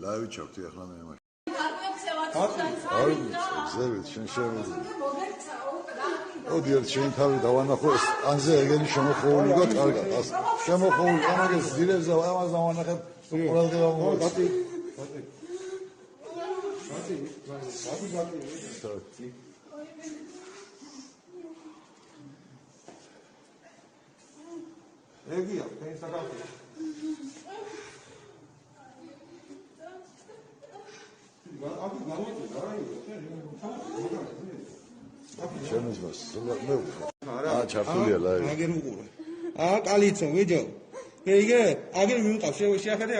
ლაივი ჩავთი ახლა მე იმაში. აი, ზევით შენ შემოდი. ოდიერ შენ თავი დავანახო ანზე ეგენი შემოხეული და კარგად. შემოხეული თანაგეს დილებზე ამას დავანახებ ყველგან ბატი. ეგია, თენ საკალფი. აბი გამოდე, ჩემს მას მე ჩართულია ლაივი. აგერ უყურე. კალიცო, ვიჯო. ეგე, აგერ მიუყავს, შეახედე,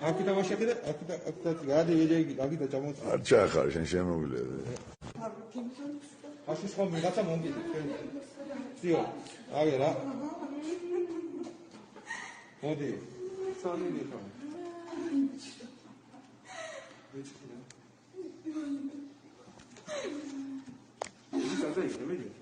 აქ დამაშეხედე, აქ გადი ვიჯეი, აქ და ჩამოწა. არ ჩახარ შენ შემოვლე. აში სხვა მიღაცა მომგიდი. ძიო, აგე რა. მოდი. სამი ხა. Isso aí, é melhor.